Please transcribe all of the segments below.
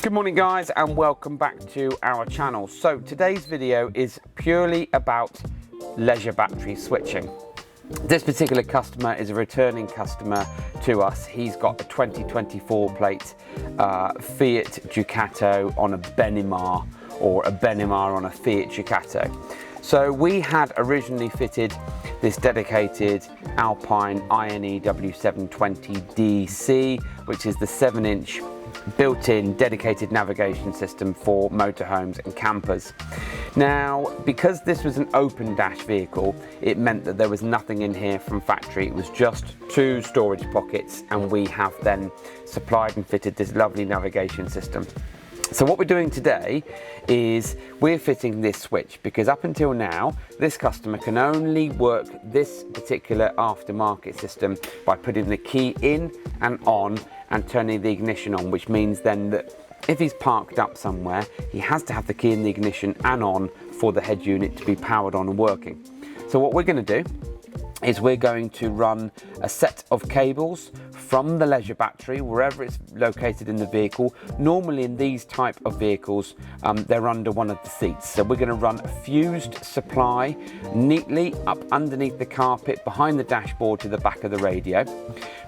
Good morning guys, and welcome back to our channel. So today's video is purely about leisure battery switching. This particular customer is a returning customer to us. He's got a 2024 plate Fiat Ducato on a Benimar, or a Benimar on a Fiat Ducato. So we had originally fitted this dedicated Alpine INE W720 DC, which is the 7-inch built-in dedicated navigation system for motorhomes and campers. Now, because this was an open dash vehicle, it meant that there was nothing in here from factory. It was just 2 storage pockets, and we have then supplied and fitted this lovely navigation system. So what we're doing today is we're fitting this switch, because up until now this customer can only work this particular aftermarket system by putting the key in and on and turning the ignition on, which means then that if he's parked up somewhere, he has to have the key in the ignition and on for the head unit to be powered on and working. So what we're going to do is we're going to run a set of cables from the leisure battery, wherever it's located in the vehicle. Normally in these type of vehicles, they're under one of the seats. So we're going to run a fused supply neatly up underneath the carpet behind the dashboard to the back of the radio.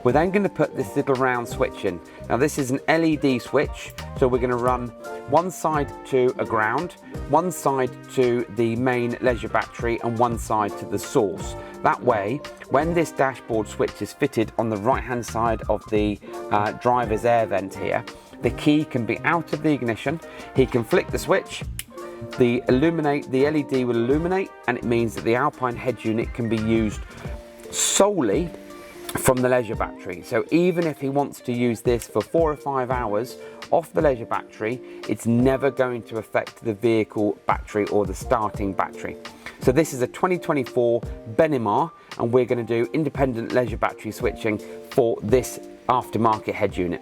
We're then going to put this little round switch in. Now this is an LED switch, so we're going to run one side to a ground, one side to the main leisure battery, and one side to the source. That way, when this dashboard switch is fitted on the right hand side of the driver's air vent here, the key can be out of the ignition. He can flick the switch, the LED will illuminate, and it means that the Alpine head unit can be used solely from the leisure battery. So even if he wants to use this for 4 or 5 hours off the leisure battery, it's never going to affect the vehicle battery or the starting battery. So this is a 2024 Benimar, and we're going to do independent leisure battery switching for this aftermarket head unit.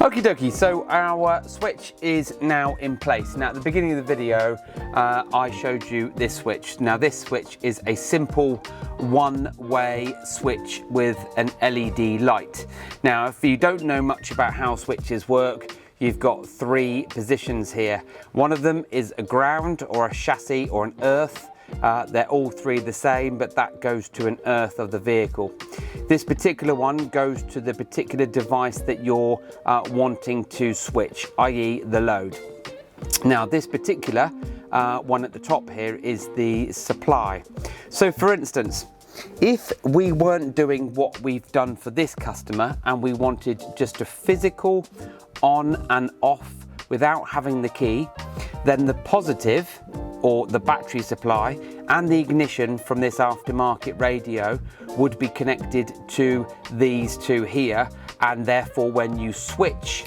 Okie dokie, so our switch is now in place. Now at the beginning of the video, I showed you this switch. Now this switch is a simple one-way switch with an LED light. Now if you don't know much about how switches work, you've got 3 positions here. One of them is a ground or a chassis or an earth. They're all 3 the same, but that goes to an earth of the vehicle. This particular one goes to the particular device that you're wanting to switch, i.e. the load. Now this particular one at the top here is the supply. So for instance, if we weren't doing what we've done for this customer and we wanted just a physical on and off without having the key, then the positive, or the battery supply, and the ignition from this aftermarket radio would be connected to these 2 here, and therefore when you switch,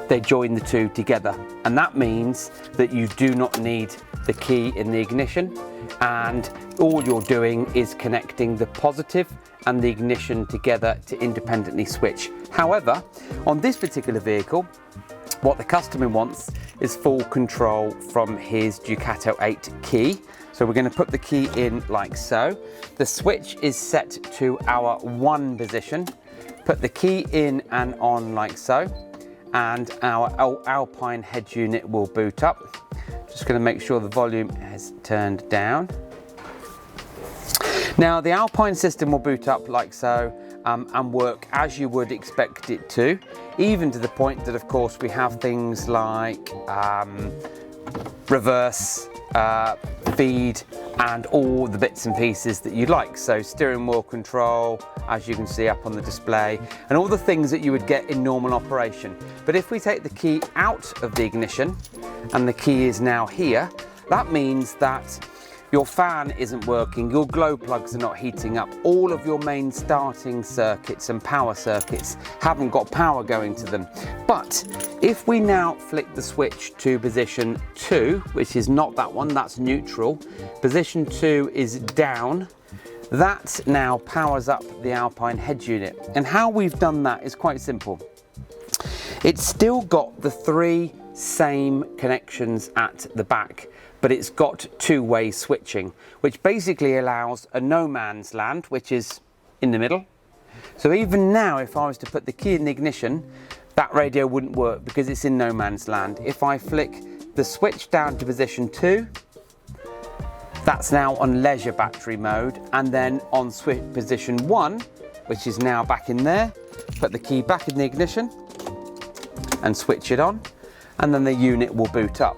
they join the 2 together. And that means that you do not need the key in the ignition, and all you're doing is connecting the positive and the ignition together to independently switch. However, on this particular vehicle, what the customer wants is full control from his Ducato 8 key. So we're going to put the key in like so. The switch is set to our 1 position. Put the key in and on like so, and our Alpine head unit will boot up. Just going to make sure the volume is turned down. Now the Alpine system will boot up like so and work as you would expect it to, even to the point that of course we have things like reverse, feed, and all the bits and pieces that you like. So steering wheel control, as you can see up on the display, and all the things that you would get in normal operation. But if we take the key out of the ignition and the key is now here, that means that your fan isn't working, your glow plugs are not heating up, all of your main starting circuits and power circuits haven't got power going to them. But if we now flick the switch to position 2, which is not that one, that's neutral, position 2 is down, that now powers up the Alpine head unit. And how we've done that is quite simple. It's still got the 3 same connections at the back, but it's got 2-way switching, which basically allows a no man's land, which is in the middle. So even now, if I was to put the key in the ignition, that radio wouldn't work because it's in no man's land. If I flick the switch down to position 2, that's now on leisure battery mode, and then on position 1, which is now back in there, put the key back in the ignition and switch it on, and then the unit will boot up.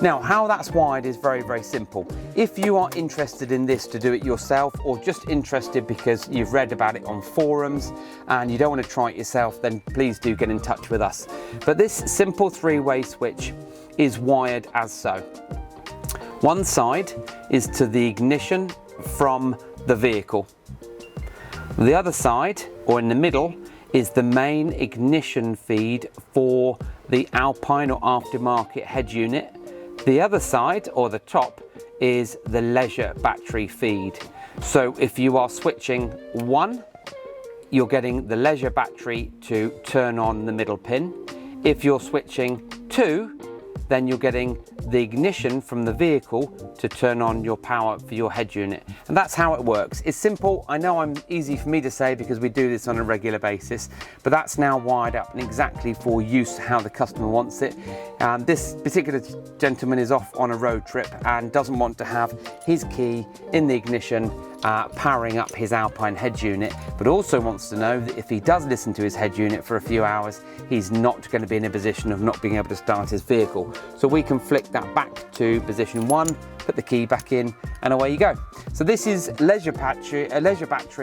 Now, how that's wired is very, very simple. If you are interested in this to do it yourself, or just interested because you've read about it on forums and you don't want to try it yourself, then please do get in touch with us. But this simple 3-way switch is wired as so. One side is to the ignition from the vehicle. The other side, or in the middle, is the main ignition feed for the Alpine or aftermarket head unit. The other side, or the top, is the leisure battery feed. So if you are switching 1, you're getting the leisure battery to turn on the middle pin. If you're switching 2, then you're getting the ignition from the vehicle to turn on your power for your head unit. And that's how it works. It's simple. I know I'm easy for me to say because we do this on a regular basis, but that's now wired up and exactly for use how the customer wants it. This particular gentleman is off on a road trip and doesn't want to have his key in the ignition powering up his Alpine head unit, but also wants to know that if he does listen to his head unit for a few hours, he's not going to be in a position of not being able to start his vehicle. So we can flick that back to position 1, put the key back in, and away you go. So this is leisure battery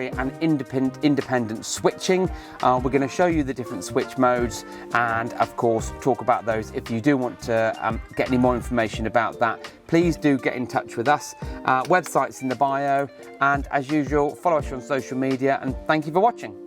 and independent switching. We're going to show you the different switch modes and of course talk about those. If you do want to get any more information about that, please do get in touch with us. Website's in the bio, and as usual, follow us on social media, and thank you for watching.